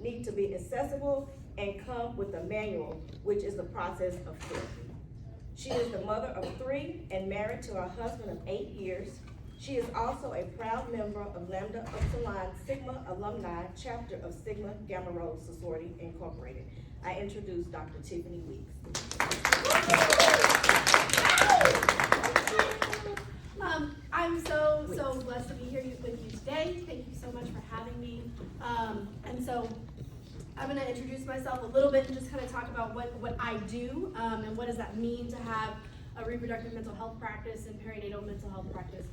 need to be accessible and come with a manual, which is the process of therapy. She is the mother of 3 and married to her husband of 8 years. She is also a proud member of Lambda Upsilon Sigma Alumni, chapter of Sigma Gamma Rho Sorority Incorporated. I introduce Dr. Tiffany Weeks. I'm so blessed to be here with you today. Thank you so much for having me. And so I'm going to introduce myself a little bit and just kind of talk about what I do and what does that mean to have a reproductive mental health practice and perinatal mental health practice.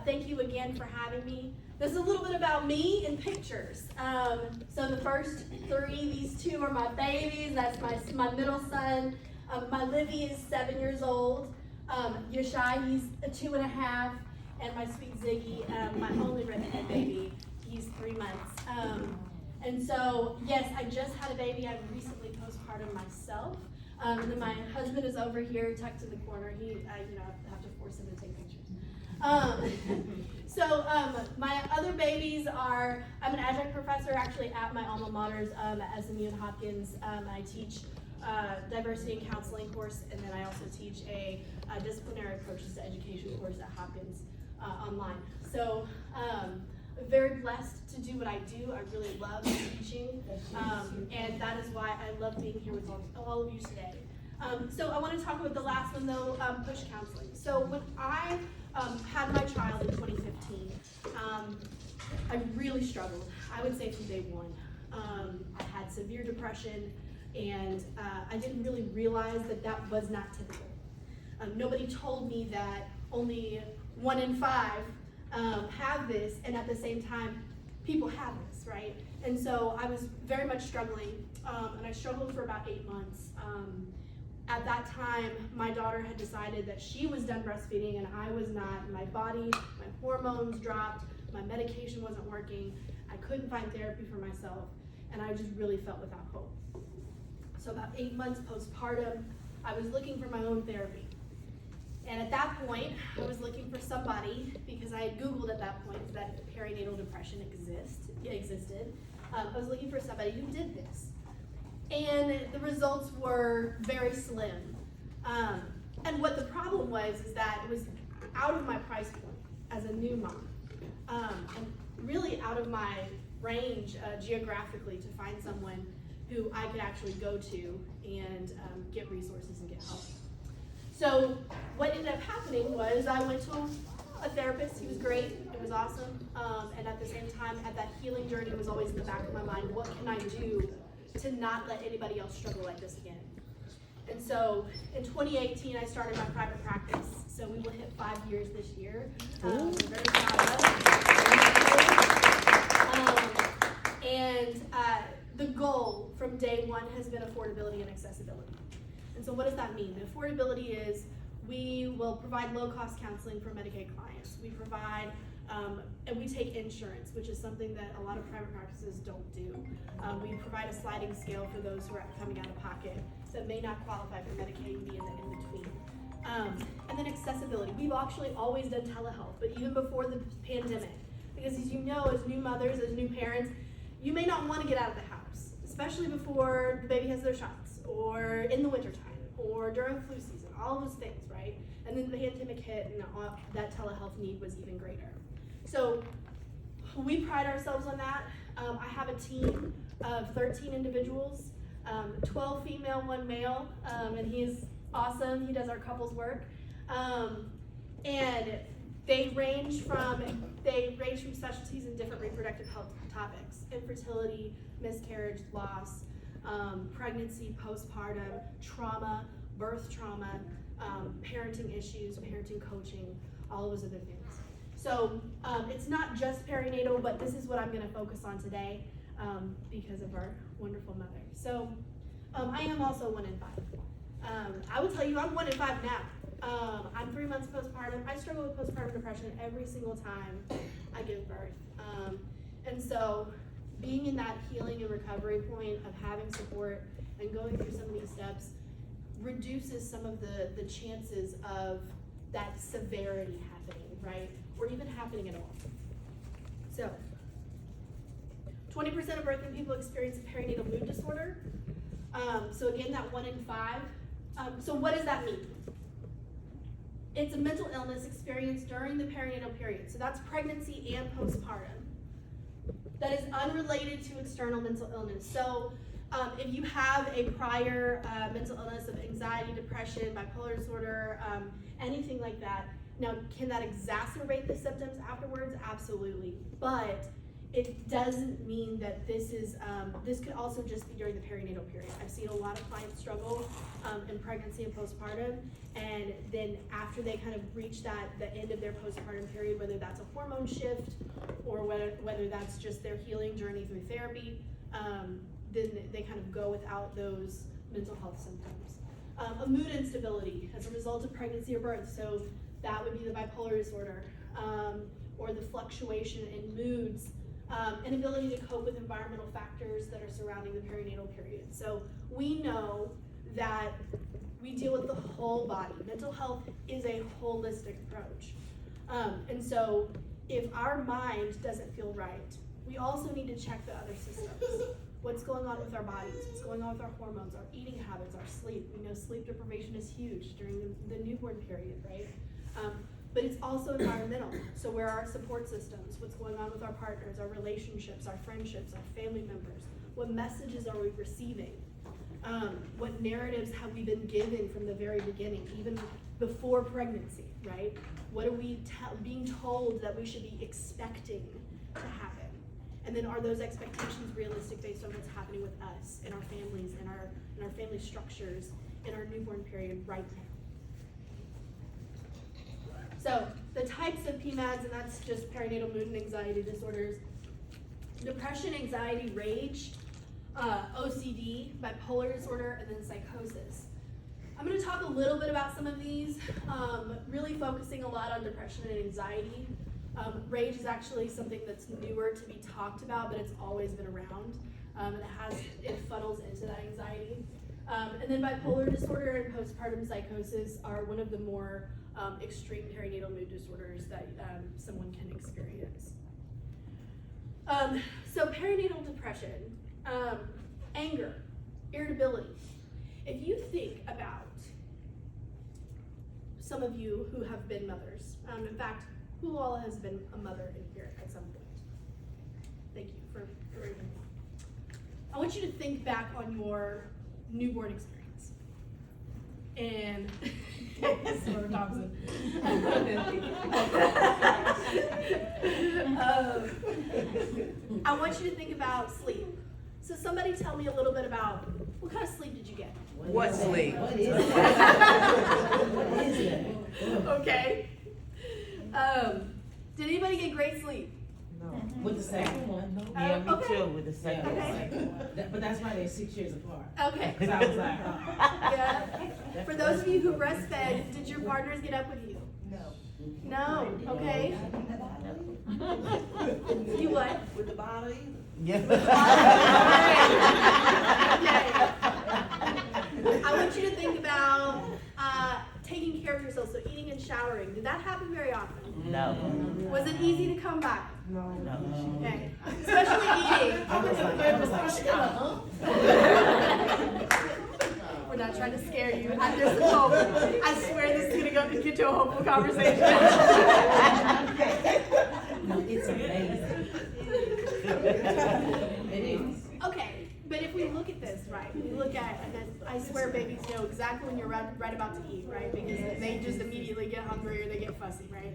Thank you again for having me. This is a little bit about me in pictures. So the first 3, these 2 are my babies. That's my middle son. My Livy is 7 years old. Yashai, he's 2.5. And my sweet Ziggy, my only redhead baby, he's 3 months. And so, yes, I just had a baby. I recently postpartum myself. And then my husband is over here tucked in the corner. I have to force him to take pictures. My other babies are, I'm an adjunct professor actually at my alma maters at SMU and Hopkins. I teach diversity and counseling course, and then I also teach a disciplinary approaches to education course at Hopkins online. So very blessed to do what I do. I really love teaching, and that is why I love being here with all of you today. So I want to talk about the last one though, push counseling. So when I had my child in 2015, I really struggled. I would say from day one. I had severe depression, and I didn't really realize that was not typical. Nobody told me that only 1 in 5 have this, and at the same time, people have this, right? And so I was very much struggling, and I struggled for about 8 months. At that time, my daughter had decided that she was done breastfeeding and I was not. My body, my hormones dropped, my medication wasn't working, I couldn't find therapy for myself, and I just really felt without hope. So about 8 months postpartum, I was looking for my own therapy. And at that point, I was looking for somebody, because I had Googled at that point that perinatal depression existed. I was looking for somebody who did this. And the results were very slim. And what the problem was is that it was out of my price point as a new mom. And really out of my range geographically to find someone who I could actually go to and get resources and get help. So what ended up happening was I went to a therapist. He was great. It was awesome. And at the same time, at that healing journey was always in the back of my mind, what can I do to not let anybody else struggle like this again? And so in 2018, I started my private practice. So we will hit 5 years this year. We're very proud of it. The goal from day one has been affordability and accessibility. And so what does that mean? Affordability is we will provide low-cost counseling for Medicaid clients. We provide and we take insurance, which is something that a lot of private practices don't do. We provide a sliding scale for those who are coming out of pocket that may not qualify for Medicaid and be in the in-between. And then accessibility. We've actually always done telehealth, but even before the pandemic, because as you know, as new mothers, as new parents, you may not want to get out of the house, especially before the baby has their shots, or in the wintertime, or during flu season, all of those things, right? And then the pandemic hit, and that telehealth need was even greater. So we pride ourselves on that. I have a team of 13 individuals, 12 female, 1 male, and he's awesome. He does our couples work. And they range from specialties in different reproductive health topics: infertility, miscarriage, loss, pregnancy, postpartum, trauma, birth trauma, parenting issues, parenting coaching, all of those other things. So it's not just perinatal, but this is what I'm going to focus on today because of our wonderful mother. So I am also 1 in 5. I will tell you, I'm 1 in 5 now. I'm 3 months postpartum. I struggle with postpartum depression every single time I give birth. And so being in that healing and recovery point of having support and going through some of these steps reduces some of the chances of that severity happening, right? Or even happening at all. So 20% of birthing people experience a perinatal mood disorder. So again, that 1 in 5. So what does that mean? It's a mental illness experienced during the perinatal period. So that's pregnancy and postpartum. That is unrelated to external mental illness. So if you have a prior mental illness of anxiety, depression, bipolar disorder, anything like that, now can that exacerbate the symptoms afterwards? Absolutely. But it doesn't mean that this is, this could also just be during the perinatal period. I've seen a lot of clients struggle in pregnancy and postpartum, and then after they kind of reach the end of their postpartum period, whether that's a hormone shift or whether that's just their healing journey through therapy, then they kind of go without those mental health symptoms. A mood instability as a result of pregnancy or birth, so that would be the bipolar disorder, or the fluctuation in moods, inability to cope with environmental factors that are surrounding the perinatal period. So we know that we deal with the whole body. Mental health is a holistic approach. And so if our mind doesn't feel right, we also need to check the other systems. What's going on with our bodies? What's going on with our hormones, our eating habits, our sleep? We know sleep deprivation is huge during the newborn period, right? But it's also environmental. So where are our support systems? What's going on with our partners, our relationships, our friendships, our family members? What messages are we receiving? What narratives have we been given from the very beginning, even before pregnancy, right? What are we being told that we should be expecting to happen? And then are those expectations realistic based on what's happening with us and our families and our family structures in our newborn period right now? So the types of PMADs, and that's just perinatal mood and anxiety disorders: depression, anxiety, rage, OCD, bipolar disorder, and then psychosis. I'm going to talk a little bit about some of these, really focusing a lot on depression and anxiety. Rage is actually something that's newer to be talked about, but it's always been around, and it funnels into that anxiety. And then bipolar disorder and postpartum psychosis are one of the more extreme perinatal mood disorders that someone can experience. So perinatal depression, anger, irritability. If you think about some of you who have been mothers, in fact, who all has been a mother in here at some point? Thank you for raising that. I want you to think back on your newborn experience. And Senator Thompson. I want you to think about sleep. So somebody tell me a little bit about what kind of sleep did you get? What sleep? What is it? What is it? Okay. Did anybody get great sleep? No. With the second one, no. Yeah, me Okay. too, with the second Okay. one. But that's why they're 6 years apart. Okay. Cause I was like, Yeah. For those of you who breastfed, did your partners get up with you? No. Okay. You what? With the bottle either. Yeah. Okay. I want you to think about taking care of yourself, so eating and showering. Did that happen very often? No. Was it easy to come by? No. Okay. Especially eating. We're not trying to scare you. There's some hope. I swear this is gonna get to a hopeful conversation. no, it's amazing. It is. Okay, but if we look at this, right, we look at, and then I swear babies know exactly when you're right about to eat, right, because they just immediately get hungry or they get fussy, right?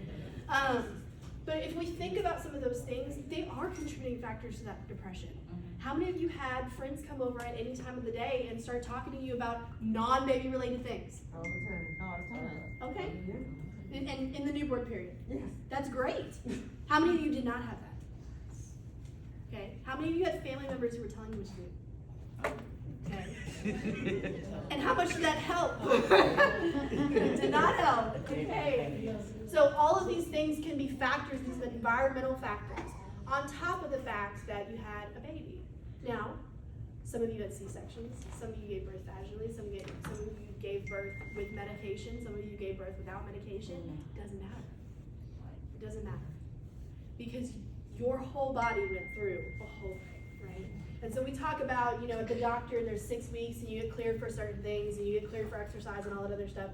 But if we think about some of those things, they are contributing factors to that depression. How many of you had friends come over at any time of the day and start talking to you about non-baby related things? All the time. Okay. And in the newborn period? Yes. That's great. How many of you did not have that? Okay. How many of you had family members who were telling you what to do? Okay. And how much did that help? Did not help. Okay. So all of these things can be factors, these environmental factors, on top of the fact that you had a baby. Now, some of you had C-sections, some of you gave birth vaginally, some of you gave birth with medication, some of you gave birth without medication. It doesn't matter. It doesn't matter. Because your whole body went through a whole thing. talk about, you know, at the doctor, there's 6 weeks and you get cleared for certain things and you get cleared for exercise and all that other stuff.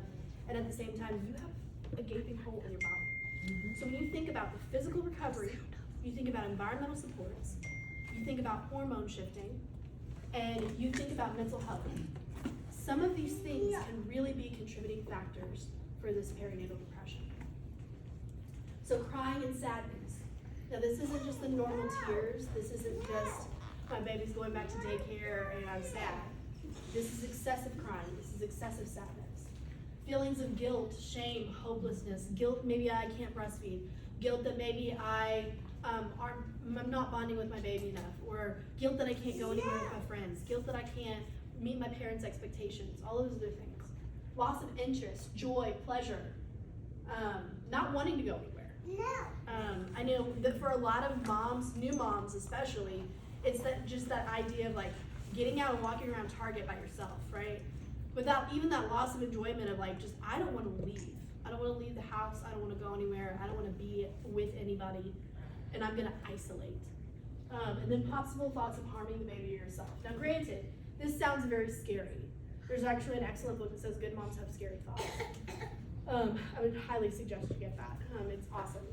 And at the same time, you have a gaping hole in your body. So when you think about the physical recovery, you think about environmental supports, you think about hormone shifting, and you think about mental health. Some of these things can really be contributing factors for this perinatal depression. So crying and sadness. Now this isn't just the normal tears. This isn't just my baby's going back to daycare and I'm sad. This is excessive crying. This is excessive sadness. Feelings of guilt, shame, hopelessness. Guilt maybe I can't breastfeed. Guilt that maybe I'm not bonding with my baby enough. Or guilt that I can't go anywhere with my friends. Guilt that I can't meet my parents' expectations. All of those other things. Loss of interest, joy, pleasure. Not wanting to go anywhere. I know that for a lot of moms, new moms especially, it's that idea of like getting out and walking around Target by yourself, right? Without even that loss of enjoyment of like just, I don't want to leave. I don't want to leave the house. I don't want to go anywhere. I don't want to be with anybody. And I'm going to isolate. And then possible thoughts of harming the baby or yourself. Now granted, this sounds very scary. There's actually an excellent book that says Good Moms Have Scary Thoughts. I would highly suggest you get that. It's awesome.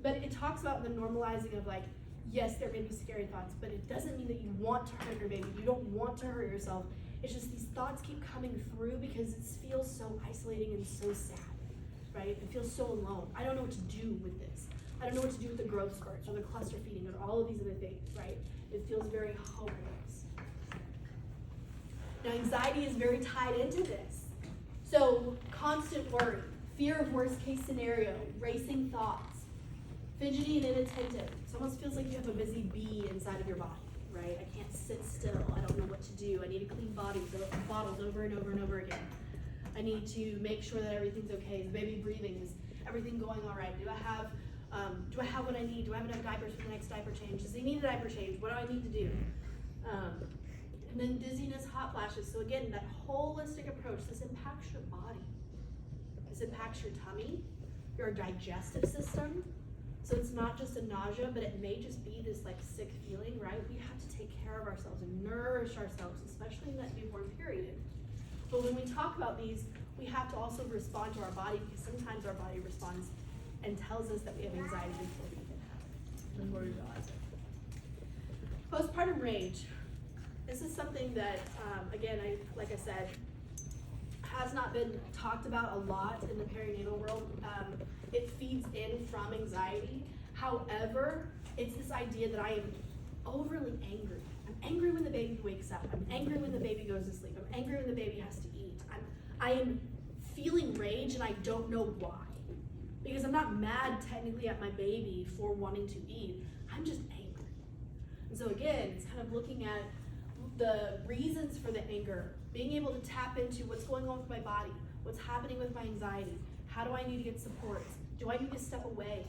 But it talks about the normalizing of like, yes, there may be scary thoughts, but it doesn't mean that you want to hurt your baby. You don't want to hurt yourself. It's just these thoughts keep coming through because it feels so isolating and so sad, right? It feels so alone. I don't know what to do with this. I don't know what to do with the growth spurts or the cluster feeding or all of these other things, right? It feels very hopeless. Now, anxiety is very tied into this. So, constant worry, fear of worst case scenario, racing thoughts, fidgety and inattentive. It almost feels like you have a busy bee inside of your body, right? I can't sit still. I don't know what to do. I need to clean bottles over and over and over again. I need to make sure that everything's okay. Is baby breathing? Is everything going all right? Do I have what I need? Do I have enough diapers for the next diaper change? Does he need a diaper change? What do I need to do? And then dizziness, hot flashes. So again, that holistic approach, this impacts your body. This impacts your tummy, your digestive system. So it's not just a nausea, but it may just be this like sick feeling, right? We have to take care of ourselves and nourish ourselves, especially in that newborn period. But when we talk about these, we have to also respond to our body because sometimes our body responds and tells us that we have anxiety before we even have it, before we realize it. Postpartum rage. This is something that, again, like I said, has not been talked about a lot in the perinatal world. It feeds in from anxiety. However, it's this idea that I am overly angry. I'm angry when the baby wakes up. I'm angry when the baby goes to sleep. I'm angry when the baby has to eat. I am feeling rage and I don't know why. Because I'm not mad technically at my baby for wanting to eat. I'm just angry. And so again, it's kind of looking at the reasons for the anger, being able to tap into what's going on with my body, what's happening with my anxiety, how do I need to get support, do I need to step away,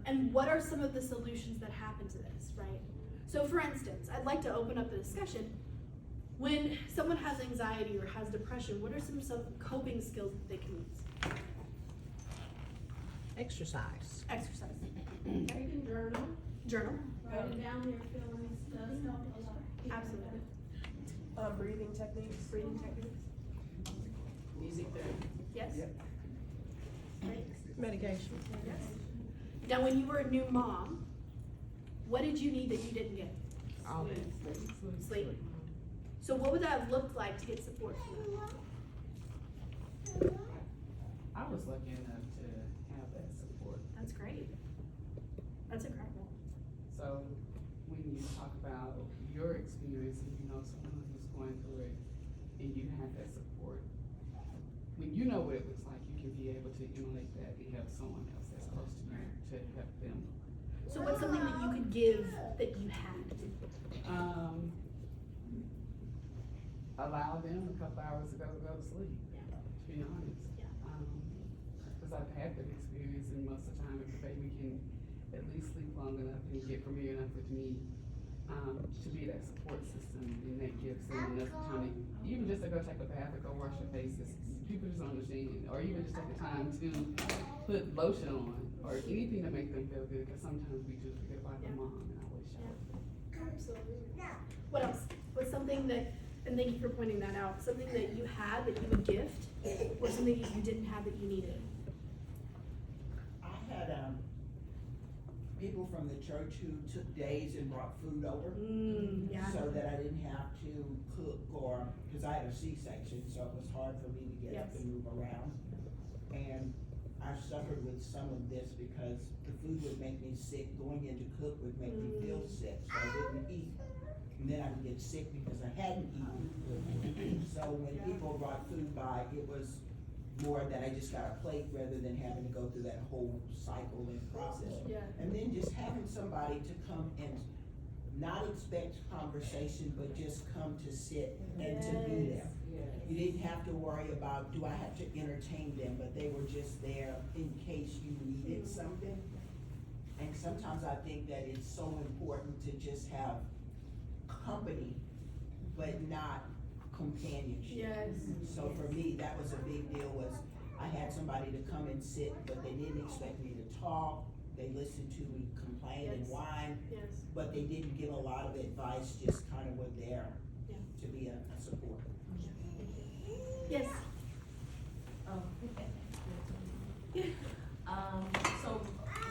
and what are some of the solutions that happen to this, right? So for instance, I'd like to open up the discussion. When someone has anxiety or has depression, what are some coping skills that they can use? Exercise. Exercise. You can journal, Journal. writing down your feelings does help a lot. Absolutely. Breathing techniques. Breathing techniques. Music therapy. Yes? Yep. Great. Medication. Yes. Now, when you were a new mom, what did you need that you didn't get? All that. Sleep. So what would that have looked like to get support from that? I was lucky enough to have that support. That's great. That's incredible. So when you talk about your experience and you know someone who's going through it and you have that support, when you know what it looks like, you can be able to emulate that and help someone else that's close to you to help them. So what's something that you could give that you had? Allow them a couple hours ago to go to sleep, to be honest. Yeah. Cause I've had that experience and most of the time if the baby can at least sleep long enough and get familiar enough with me, to be that support system, and that gives them enough time to, even just to go take a bath or go wash your faces. People just don't understand, or even just take the time to put lotion on, or anything to make them feel good, because sometimes we do forget about the mom, and I wish I would. Absolutely. something that, and thank you for pointing that out, something that you had that you would gift, or something that you didn't have that you needed? I had, people from the church who took days and brought food over. Yeah. So that I didn't have to cook or, cause I had a C-section, so it was hard for me to get up Yes. and move around. And I suffered with some of this because the food would make me sick, going in to cook would make me feel sick, so I didn't eat. And then I would get sick because I hadn't eaten. So when people brought food by, it was more that I just got a plate rather than having to go through that whole cycle and process. Yeah. And then just having somebody to come and not expect conversation, but just come to sit and to be there. You didn't have to worry about, do I have to entertain them, but they were just there in case you needed something. And sometimes I think that it's so important to just have company, but not companionship. Yes. So for me, that was a big deal, was I had somebody to come and sit, but they didn't expect me to talk. They listened to me complain and Yes. whine, Yes. but they didn't give a lot of advice, just kind of were there Yeah. to be a support. Yes. So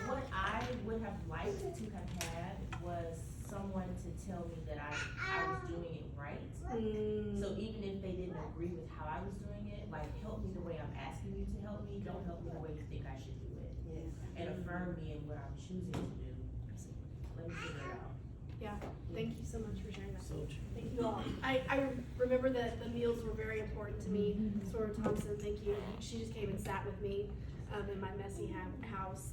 what I would have liked to have had was someone to tell me that I was doing it right. So even if they didn't agree with how I was doing it, like, help me the way I'm asking you to help me, don't help me the way you think I should do it. And affirm me in what I'm choosing to do. Let me figure it out. Yeah, thank you so much for sharing that. So true. Thank you all. I remember that the meals were very important to me. Sora Thompson, thank you. She just came and sat with me in my messy house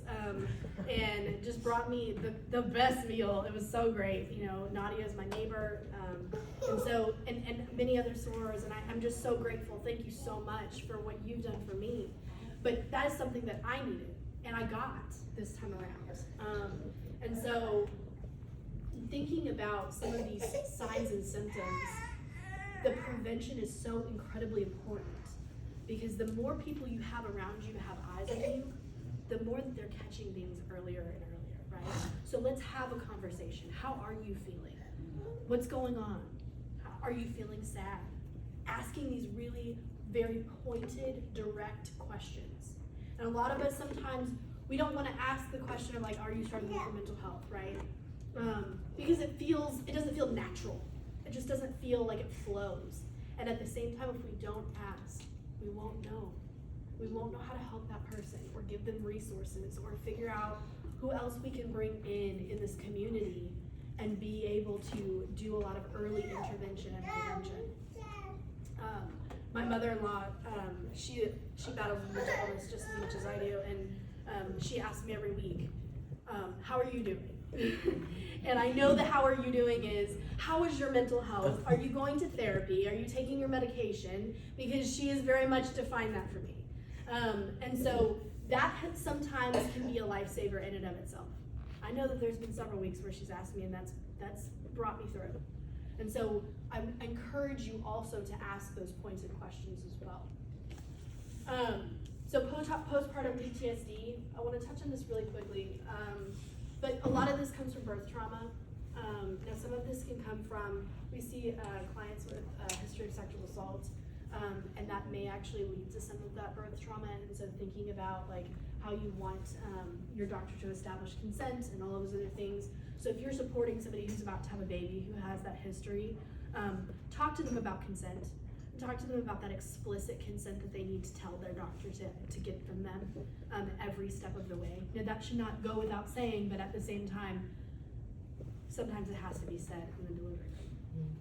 and just brought me the best meal. It was so great. You know, Nadia is my neighbor, and so and many other sorors, and I'm just so grateful. Thank you so much for what you've done for me. But that is something that I needed, and I got this time around. And so, thinking about some of these signs and symptoms, the prevention is so incredibly important, because the more people you have around you have eyes on you, the more that they're catching things earlier and earlier, right? So let's have a conversation. How are you feeling? What's going on? Are you feeling sad? Asking these really very pointed, direct questions. And a lot of us sometimes, we don't want to ask the question of like, are you struggling with your mental health, right? Because it doesn't feel natural. It just doesn't feel like it flows. And at the same time, if we don't ask, we won't know. We won't know how to help that person or give them resources or figure out who else we can bring in this community and be able to do a lot of early intervention and prevention. My mother-in-law, she battles with mental illness just as much as I do, and she asks me every week, how are you doing? And I know that how are you doing is, how is your mental health? Are you going to therapy? Are you taking your medication? Because she has very much defined that for me. And so that sometimes can be a lifesaver in and of itself. I know that there's been several weeks where she's asked me, and that's brought me through. And so I encourage you also to ask those pointed questions as well. So postpartum PTSD, I want to touch on this really quickly. But a lot of this comes from birth trauma. Now some of this can come from, we see clients with a history of sexual assault, and that may actually lead to some of that birth trauma. And so thinking about like how you want your doctor to establish consent and all of those other things. So if you're supporting somebody who's about to have a baby who has that history, talk to them about consent. Talk to them about that explicit consent that they need to tell their doctor to get from them every step of the way. Now, that should not go without saying, but at the same time, sometimes it has to be said in the delivery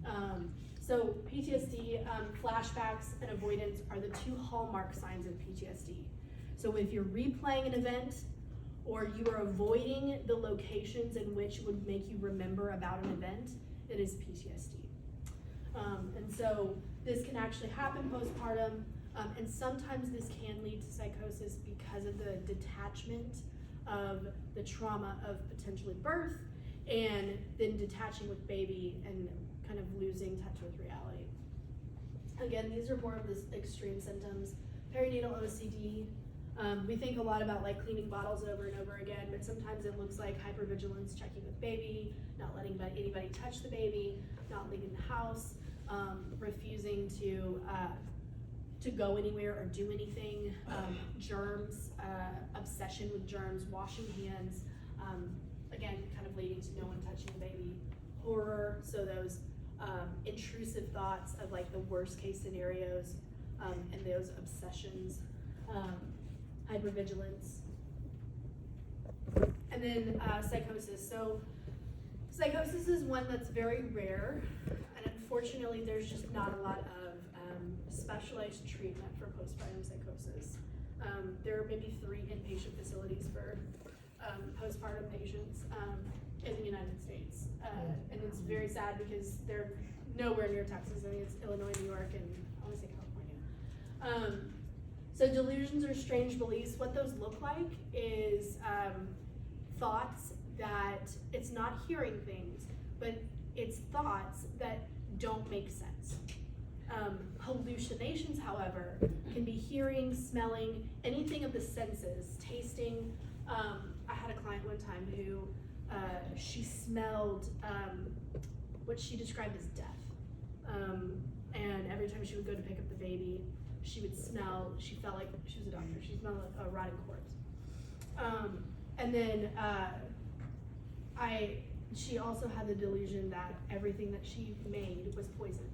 room. So PTSD, flashbacks and avoidance are the two hallmark signs of PTSD. So if you're replaying an event or you are avoiding the locations in which would make you remember about an event, it is PTSD. And so this can actually happen postpartum, and sometimes this can lead to psychosis because of the detachment of the trauma of potentially birth and then detaching with baby and kind of losing touch with reality. Again, these are more of the extreme symptoms. Perinatal OCD, we think a lot about like cleaning bottles over and over again, but sometimes it looks like hypervigilance, checking with baby, not letting anybody touch the baby, not leaving the house. refusing to go anywhere or do anything, germs, obsession with germs, washing hands, again, kind of leading to no one touching the baby, horror, so those intrusive thoughts of like the worst case scenarios, and those obsessions, hypervigilance. And then psychosis. So psychosis is one that's very rare, and unfortunately there's just not a lot of specialized treatment for postpartum psychosis. There are maybe 3 inpatient facilities for postpartum patients in the United States. And it's very sad because they're nowhere near Texas. I think it's Illinois, New York, and I want to say California. So delusions or strange beliefs, what those look like is thoughts that it's not hearing things, but it's thoughts that don't make sense. Hallucinations, however, can be hearing, smelling, anything of the senses, tasting. I had a client one time who she smelled what she described as death. And every time she would go to pick up the baby, she would smell, she felt like, she was a doctor, she smelled like a rotting corpse. And then she also had the delusion that everything that she made was poison.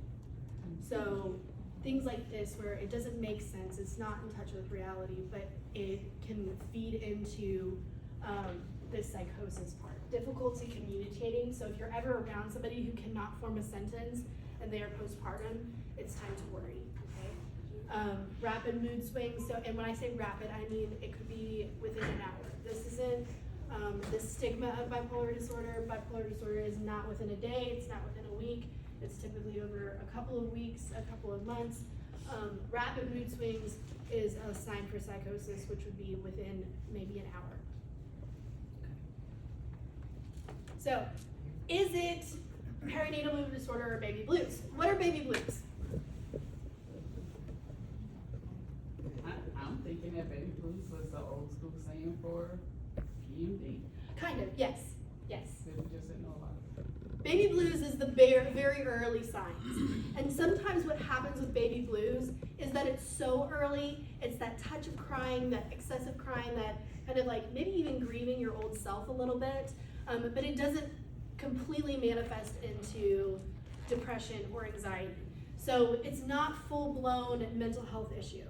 So things like this where it doesn't make sense, it's not in touch with reality, but it can feed into this psychosis part. Difficulty communicating, so if you're ever around somebody who cannot form a sentence and they are postpartum, it's time to worry, okay? Rapid mood swings, so, and when I say rapid, I mean it could be within an hour. This isn't the stigma of bipolar disorder. Bipolar disorder is not within a day, it's not within a week, it's typically over a couple of weeks, a couple of months. Rapid mood swings is a sign for psychosis, which would be within maybe an hour. So, is it perinatal mood disorder or baby blues? What are baby blues? I'm thinking that baby blues was the old school saying for PMD. Kind of, yes, yes. That we just didn't know about it. Baby blues is the very, very early signs. And sometimes what happens with baby blues is that it's so early, it's that touch of crying, that excessive crying, that kind of like maybe even grieving your old self a little bit, but it doesn't completely manifest into depression or anxiety. So it's not full-blown mental health issue.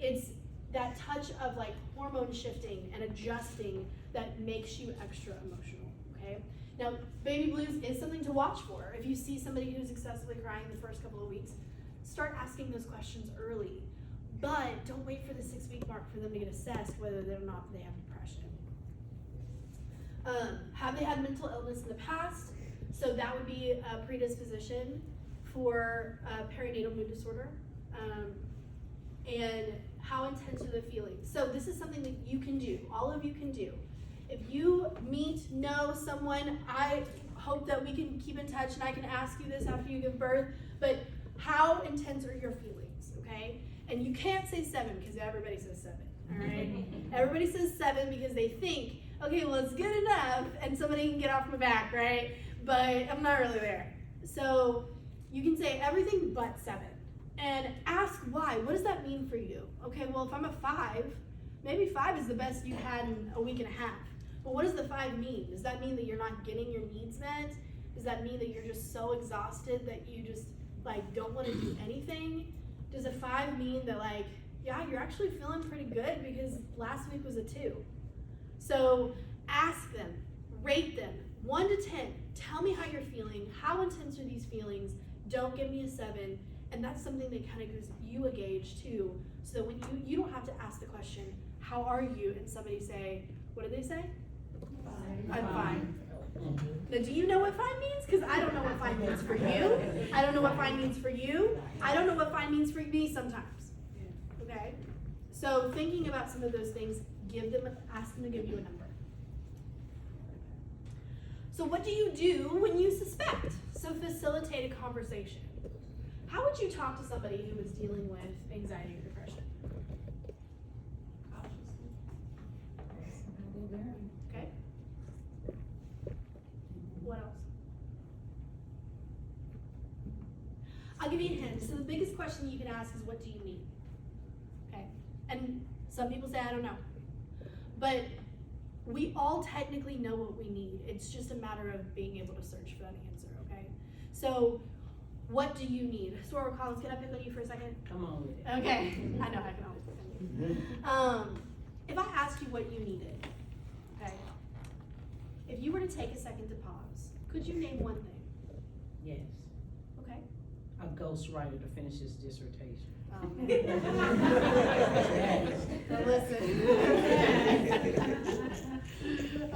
It's that touch of like hormone shifting and adjusting that makes you extra emotional, okay? Now, baby blues is something to watch for. If you see somebody who's excessively crying the first couple of weeks, start asking those questions early. But don't wait for the 6-week mark for them to get assessed whether or not they have depression. Have they had mental illness in the past? So that would be a predisposition for perinatal mood disorder. And how intense are the feelings? So this is something that you can do, all of you can do. If you know someone, I hope that we can keep in touch and I can ask you this after you give birth, but how intense are your feelings, okay? And you can't say 7 because everybody says 7, all right? Everybody says 7 because they think, okay, well it's good enough and somebody can get off my back, right? But I'm not really there. So you can say everything but 7 and ask why. What does that mean for you? Okay, well if I'm a 5, maybe 5 is the best you've had in a week and a half. But what does the 5 mean? Does that mean that you're not getting your needs met? Does that mean that you're just so exhausted that you just like don't want to do anything? Does a 5 mean that like, yeah, you're actually feeling pretty good because last week was a 2? So ask them, rate them, 1 to 10. Tell me how you're feeling. How intense are these feelings? Don't give me a 7. And that's something that kind of gives you a gauge too. So that when you don't have to ask the question, how are you? And somebody say, what do they say? I'm fine. Now, do you know what fine means? Because I don't know what fine means for you. I don't know what fine means for you. I don't know what fine means for me sometimes. Okay? So thinking about some of those things, ask them to give you a number. So what do you do when you suspect? So facilitate a conversation. How would you talk to somebody who is dealing with anxiety or depression? Okay. What else? I'll give you a hint. So the biggest question you can ask is, what do you need? Okay, and some people say, I don't know. But we all technically know what we need. It's just a matter of being able to search for that answer, okay? So, what do you need? Soror Collins, can I pick on you for a second? Come on with it. Okay, I know I can always pick on you. If I asked you what you needed, okay? If you were to take a second to pause, could you name one thing? Yes, Okay? a ghostwriter to finish his dissertation. Now listen.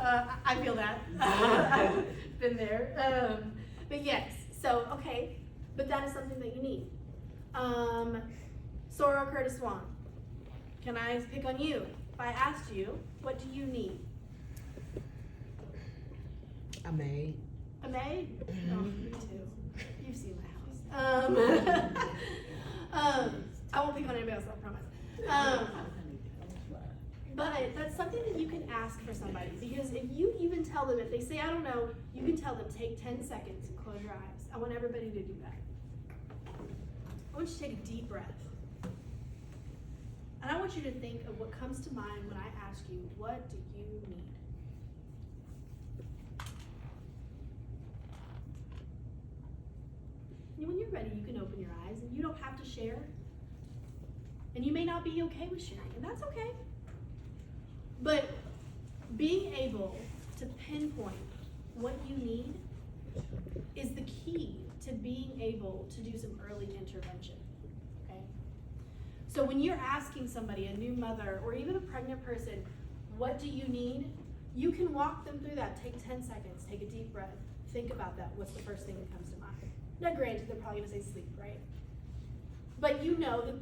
I feel that. Been there. But yes, so, okay, but that is something that you need. Soror Curtis Swan, can I pick on you? If I asked you, what do you need? A maid. A maid? Oh, me too. You've seen my house. I won't pick on anybody else, I promise. But that's something that you can ask for somebody, because if you even tell them, if they say, I don't know, you can tell them, take 10 seconds and close your eyes. I want everybody to do that. I want you to take a deep breath. And I want you to think of what comes to mind when I ask you, what do you need? And when you're ready, you can open your eyes, and you don't have to share. And you may not be okay with sharing, and that's okay. But being able to pinpoint what you need is the key to being able to do some early intervention, okay? So when you're asking somebody, a new mother, or even a pregnant person, what do you need? You can walk them through that. Take 10 seconds, take a deep breath, think about that. What's the first thing that comes to mind? Now granted, they're probably gonna say sleep, right? But you know that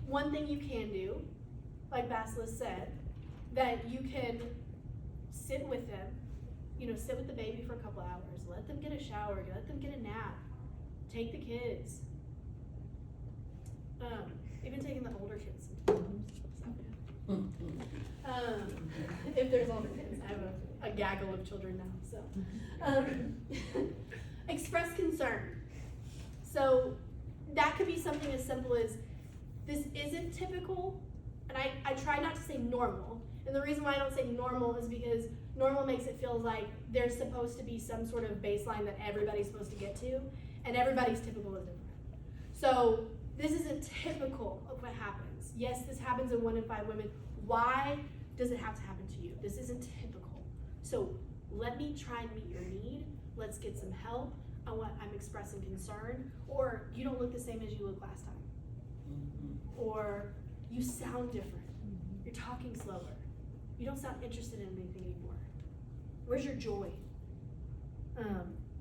one thing you can do, like Basilis said, that you can sit with them, sit with the baby for a couple hours, let them get a shower, let them get a nap, take the kids, even taking the older kids sometimes. If there's older kids, I have a gaggle of children now, so. Express concern. So that could be something as simple as, this isn't typical, and I try not to say normal. And the reason why I don't say normal is because normal makes it feel like there's supposed to be some sort of baseline that everybody's supposed to get to, and everybody's typical is different. So this isn't typical of what happens. Yes, this happens in 1 in 5 women. Why does it have to happen to you? This isn't typical. So let me try and meet your need. Let's get some help. I'm expressing concern, or you don't look the same as you looked last time. Or you sound different. You're talking slower. You don't sound interested in anything anymore. Where's your joy?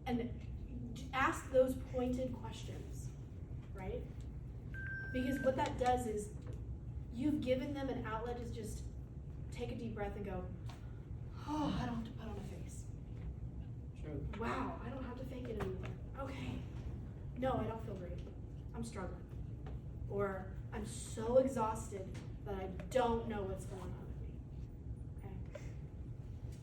And ask those pointed questions, right? Because what that does is you've given them an outlet to just take a deep breath and go, oh, I don't have to put on a face. True. Wow, I don't have to fake it anymore. Okay. No, I don't feel great. I'm struggling. Or I'm so exhausted that I don't know what's going on with me. Okay.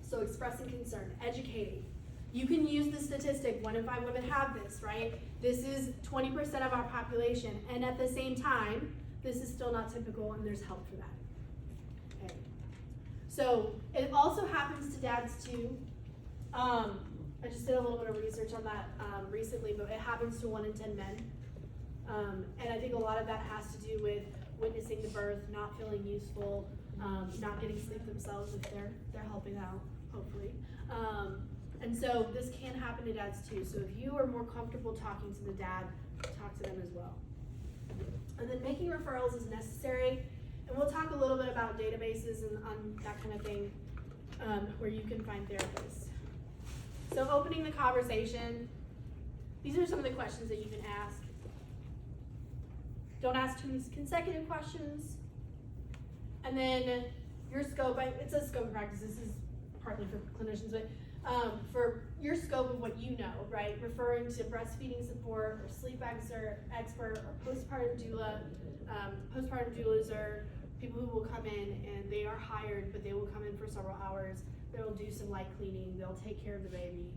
So expressing concern, educating. You can use the statistic, 1 in 5 women have this, right? This is 20% of our population, and at the same time, this is still not typical, and there's help for that. Okay. So it also happens to dads too. I just did a little bit of research on that recently, but it happens to 1 in 10 men. And I think a lot of that has to do with witnessing the birth, not feeling useful, not getting sleep themselves if they're helping out, hopefully. And so this can happen to dads too. So if you are more comfortable talking to the dad, talk to them as well. And then making referrals is necessary. And we'll talk a little bit about databases and on that kind of thing, where you can find therapists. So opening the conversation, these are some of the questions that you can ask. Don't ask too many consecutive questions. And then your scope, it's a scope of practice, this is partly for clinicians, but for your scope of what you know, right? Referring to breastfeeding support or sleep expert or postpartum doula. Postpartum doulas are people who will come in and they are hired, but they will come in for several hours. They'll do some light cleaning, they'll take care of the baby,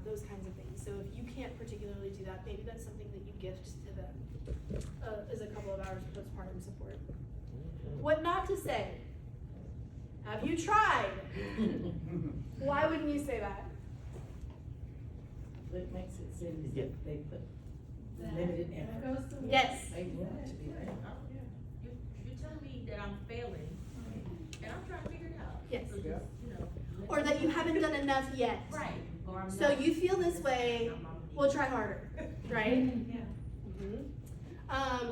those kinds of things. So if you can't particularly do that, maybe that's something that you gift to them, is a couple of hours of postpartum support. What not to say? Have you tried? Why wouldn't you say that? What makes it seem as if they put limited effort. That goes to. Yes. They want to be there. You're telling me that I'm failing, and I'm trying to figure it out. Yes. So just, you know. Or that you haven't done enough yet. Right, or I'm So not. you feel this way, we'll try harder, right? Yeah.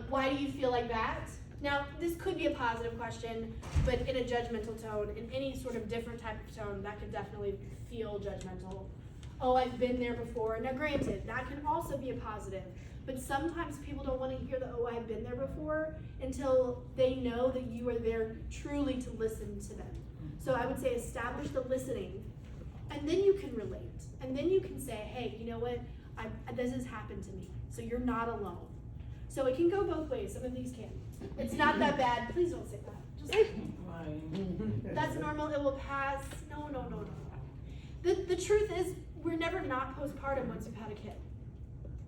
Why do you feel like that? Now, this could be a positive question, but in a judgmental tone, in any sort of different type of tone, that could definitely feel judgmental. Oh, I've been there before. Now, granted, that can also be a positive, but sometimes people don't want to hear the, oh, I've been there before, until they know that you are there truly to listen to them. So I would say establish the listening, and then you can relate. And then you can say, hey, you know what? This has happened to me, so you're not alone. So it can go both ways. Some of these can. It's not that bad. Please don't say that. Just, that's normal. It will pass. No. The truth is, we're never not postpartum once you've had a kid.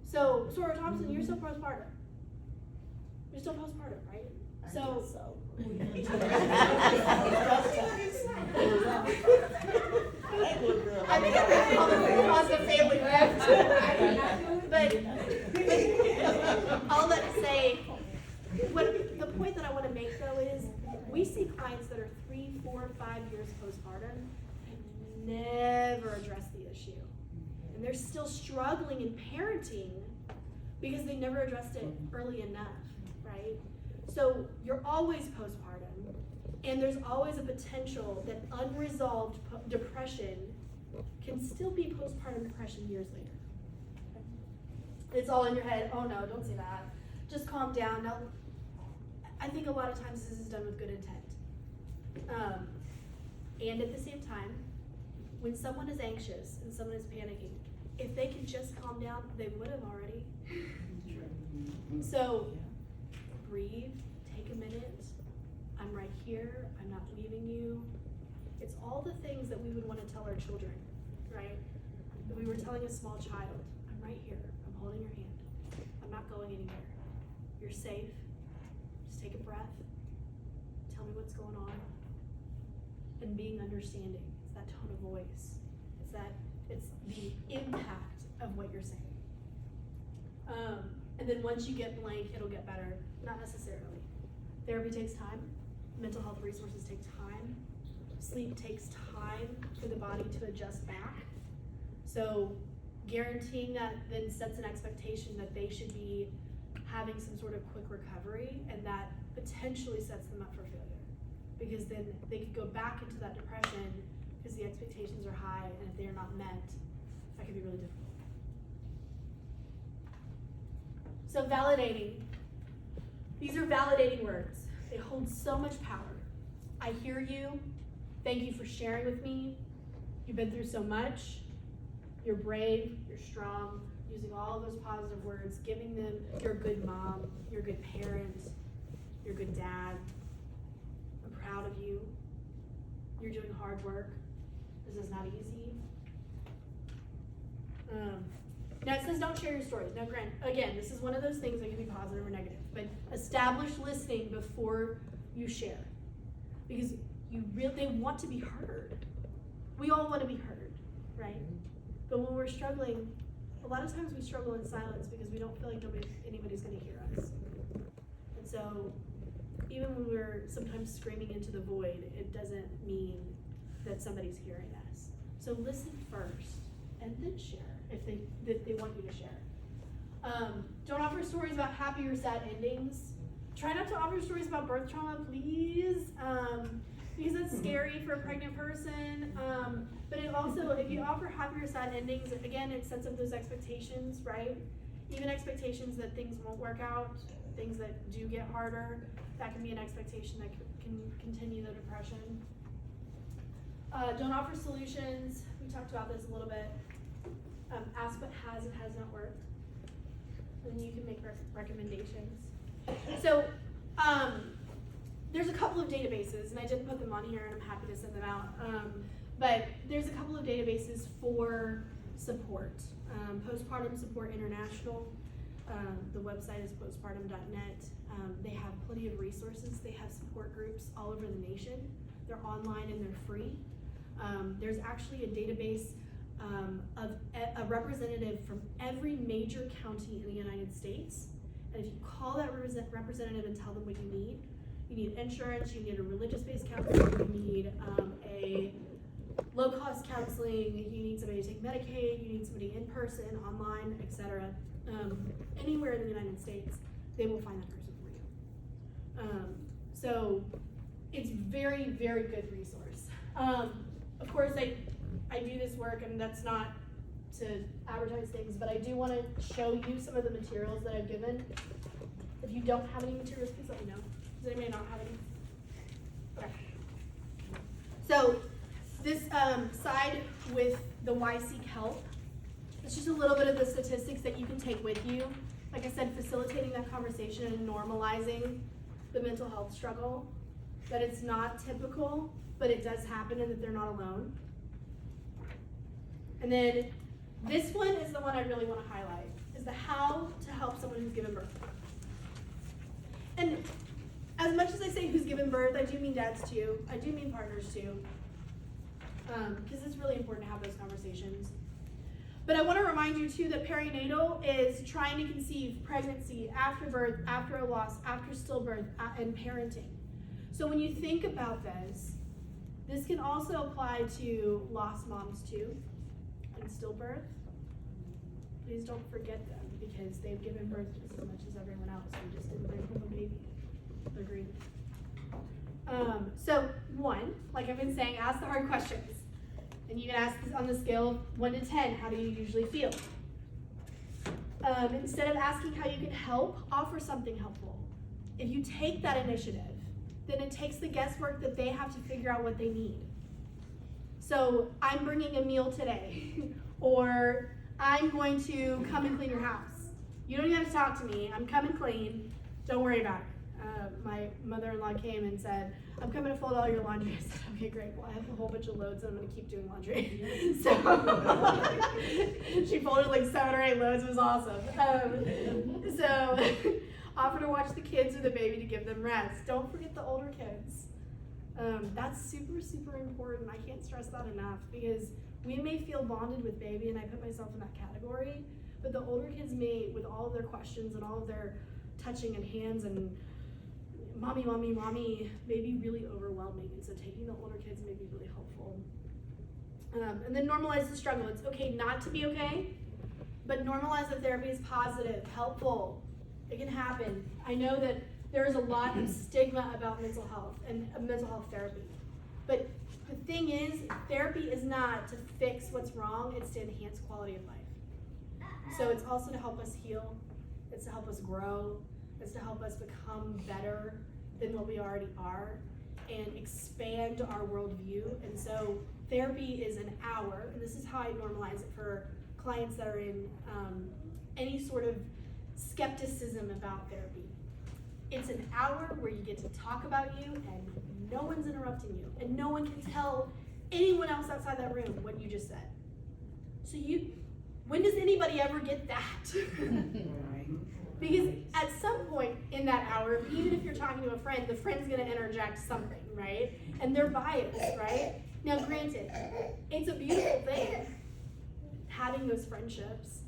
So, Sora Thompson, you're still postpartum. You're still postpartum, right? So. I think I'm gonna call the positive family left. But all that to say, the point that I want to make though is, we see clients that are 3, 4, 5 years postpartum and never address the issue, and they're still struggling in parenting because they never addressed it early enough, right? So you're always postpartum, and there's always a potential that unresolved depression can still be postpartum depression years later. It's all in your head. Oh no, don't say that. Just calm down. Now, I think a lot of times this is done with good intent. And at the same time, when someone is anxious and someone is panicking, if they could just calm down, they would have already. So, breathe, take a minute. I'm right here, I'm not leaving you. It's all the things that we would want to tell our children, right? If we were telling a small child, I'm right here, I'm holding your hand, I'm not going anywhere. You're safe, just take a breath, tell me what's going on. And being understanding, it's that tone of voice. It's the impact of what you're saying. And then once you get blank, it'll get better. Not necessarily. Therapy takes time. Mental health resources take time. Sleep takes time for the body to adjust back. So guaranteeing that then sets an expectation that they should be having some sort of quick recovery, and that potentially sets them up for failure. Because then they could go back into that depression because the expectations are high, and if they are not met, that can be really difficult. So validating. These are validating words. They hold so much power. I hear you. Thank you for sharing with me. You've been through so much. You're brave, you're strong, using all of those positive words, giving them, you're a good mom, you're a good parent, you're a good dad. I'm proud of you. You're doing hard work. This is not easy. Now it says don't share your stories. Now again, this is one of those things that can be positive or negative, but establish listening before you share. Because they want to be heard. We all want to be heard, right? But when we're struggling, a lot of times we struggle in silence because we don't feel like anybody's going to hear us. And so even when we're sometimes screaming into the void, it doesn't mean that somebody's hearing us. So listen first and then share if they want you to share. Don't offer stories about happy or sad endings. Try not to offer stories about birth trauma, please, because that's scary for a pregnant person. But it also, if you offer happy or sad endings, again, it sets up those expectations, right? Even expectations that things won't work out, things that do get harder, that can be an expectation that can continue the depression. Don't offer solutions. We talked about this a little bit. Ask what has and has not worked. And then you can make recommendations. So, there's a couple of databases, and I didn't put them on here, and I'm happy to send them out. But there's a couple of databases for support. Postpartum Support International, the website is postpartum.net. They have plenty of resources. They have support groups all over the nation. They're online and they're free. There's actually a database of a representative from every major county in the United States. And if you call that representative and tell them what you need insurance, you need a religious-based counselor, you need a low-cost counseling, you need somebody to take Medicaid, you need somebody in person, online, etc. Anywhere in the United States, they will find that person for you. So it's very, very good resource. Of course, I do this work, and that's not to advertise things, but I do want to show you some of the materials that I've given. If you don't have any materials, please let me know. Does anybody not have any? Okay. So this side with the Why Seek Help, it's just a little bit of the statistics that you can take with you. Like I said, facilitating that conversation and normalizing the mental health struggle, that it's not typical, but it does happen and that they're not alone. And then this one is the one I really want to highlight, is the how to help someone who's given birth. And as much as I say who's given birth, I do mean dads too. I do mean partners too. Because it's really important to have those conversations. But I want to remind you too that perinatal is trying to conceive, pregnancy, after birth, after a loss, after stillbirth, and parenting. So when you think about this can also apply to lost moms too, and stillbirth. Please don't forget them because they've given birth just as much as everyone else. We just didn't bring home a baby. Agreed. So one, like I've been saying, ask the hard questions. And you can ask this on the scale of 1 to 10, how do you usually feel? Instead of asking how you can help, offer something helpful. If you take that initiative, then it takes the guesswork that they have to figure out what they need. So I'm bringing a meal today, or I'm going to come and clean your house. You don't even have to talk to me, I'm coming clean, don't worry about it. My mother-in-law came and said, I'm coming to fold all your laundry. I said, okay, great. Well, I have a whole bunch of loads and I'm gonna keep doing laundry. So she folded like 7 or 8 loads. It was awesome. So offer to watch the kids or the baby to give them rest. Don't forget the older kids. That's super, super important. I can't stress that enough because we may feel bonded with baby, and I put myself in that category, but the older kids may, with all of their questions and all of their touching and hands and mommy, mommy, mommy, may be really overwhelming. And so taking the older kids may be really helpful. And then normalize the struggle. It's okay not to be okay, but normalize that therapy is positive, helpful. It can happen. I know that there is a lot of stigma about mental health and mental health therapy. But the thing is, therapy is not to fix what's wrong, it's to enhance quality of life. So it's also to help us heal, it's to help us grow, it's to help us become better than what we already are and expand our worldview. And so therapy is an hour, and this is how I normalize it for clients that are in any sort of skepticism about therapy. It's an hour where you get to talk about you and no one's interrupting you and no one can tell anyone else outside that room what you just said. So when does anybody ever get that? Because at some point in that hour, even if you're talking to a friend, the friend's gonna interject something, right? And they're biased, right? Now granted, it's a beautiful thing, having those friendships,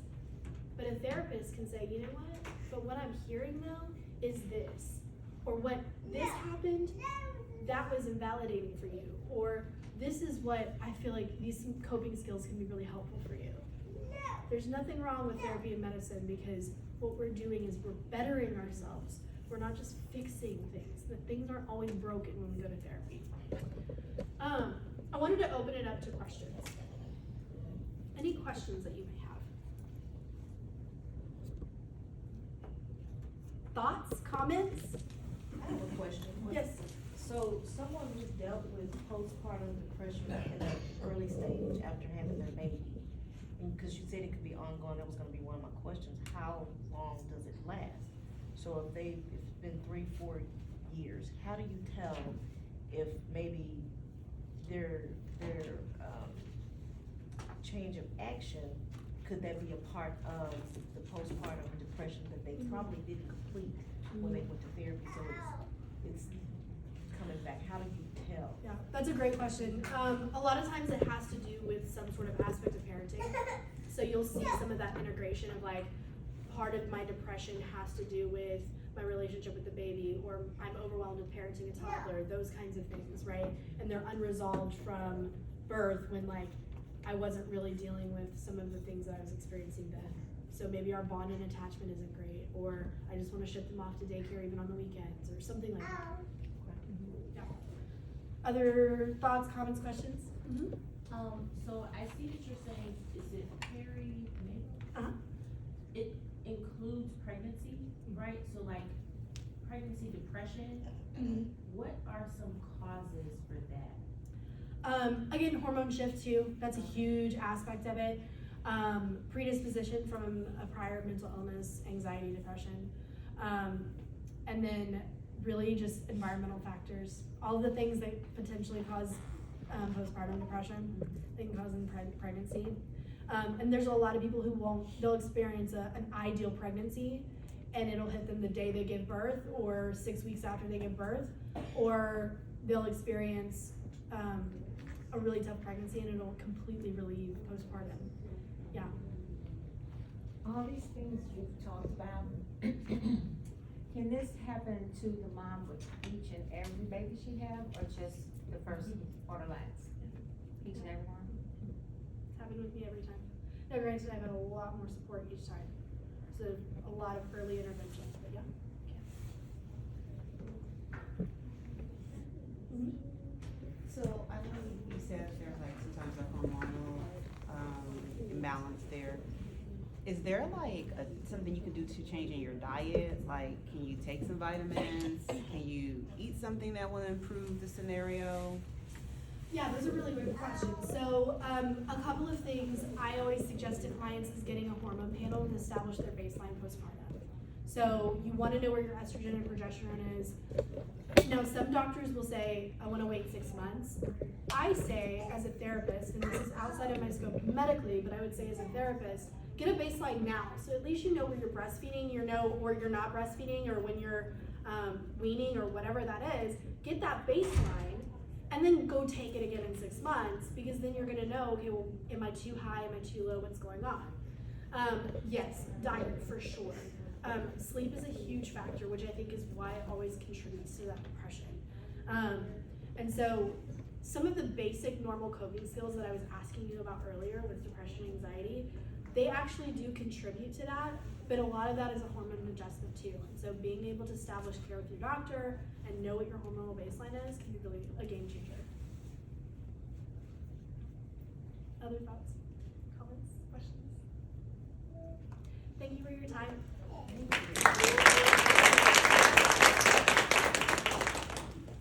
but a therapist can say, you know what? But what I'm hearing though is this, or what this happened, that was invalidating for you, or this is what I feel like these coping skills can be really helpful for you. There's nothing wrong with therapy and medicine because what we're doing is we're bettering ourselves. We're not just fixing things. The things aren't always broken when we go to therapy. I wanted to open it up to questions. Any questions that you may have? Thoughts, comments? I have a question. Yes. So someone who's dealt with postpartum depression in an early stage after having their baby, because you said it could be ongoing, that was gonna be one of my questions, how long does it last? So if it's been 3-4 years, how do you tell if maybe they're change of action, could that be a part of the postpartum depression that they probably didn't complete when they went to therapy, so it's coming back, how do you tell? Yeah, that's a great question. A lot of times it has to do with some sort of aspect of parenting. So you'll see some of that integration of like, part of my depression has to do with my relationship with the baby, or I'm overwhelmed with parenting a toddler, those kinds of things, right? And they're unresolved from birth when like, I wasn't really dealing with some of the things that I was experiencing then. So maybe our bond and attachment isn't great, or I just wanna ship them off to daycare even on the weekends, or something like that. Yeah. Other thoughts, comments, questions? Mm-hmm. So I see that you're saying, is it perinatal? Uh-huh. It includes pregnancy, right? So like pregnancy depression, what are some causes for that? Again, hormone shift too, that's a huge aspect of it. Predisposition from a prior mental illness, anxiety, depression. And then really just environmental factors. All of the things that potentially cause postpartum depression, they can cause in pregnancy. And there's a lot of people who they'll experience an ideal pregnancy, and it'll hit them the day they give birth or 6 weeks after they give birth, or they'll experience a really tough pregnancy and it'll completely relieve postpartum. Yeah. All these things you've talked about, can this happen to the mom with each and every baby she have, or just the first or the last? Each and every one? It's happened with me every time. Now granted, I've had a lot more support each time. So a lot of early intervention, but yeah. So I know you said there's like sometimes a hormonal imbalance there. Is there like something you can do to change in your diet? Like, can you take some vitamins? Can you eat something that will improve the scenario? Yeah, those are really good questions. So a couple of things I always suggest to clients is getting a hormone panel to establish their baseline postpartum. So you want to know where your estrogen and progesterone is. Now, some doctors will say, I want to wait 6 months. I say, as a therapist, and this is outside of my scope medically, but I would say as a therapist, get a baseline now. So at least you know where you're breastfeeding, or you're not breastfeeding, or when you're weaning, or whatever that is. Get that baseline, and then go take it again in 6 months, because then you're gonna know, okay, well, am I too high, am I too low, what's going on? Yes, diet for sure. Sleep is a huge factor, which I think is why it always contributes to that depression. And so some of the basic normal coping skills that I was asking you about earlier with depression and anxiety, they actually do contribute to that, but a lot of that is a hormone adjustment too. And so being able to establish care with your doctor and know what your hormonal baseline is can be really a game changer. Other thoughts, comments, questions? Thank you for your time.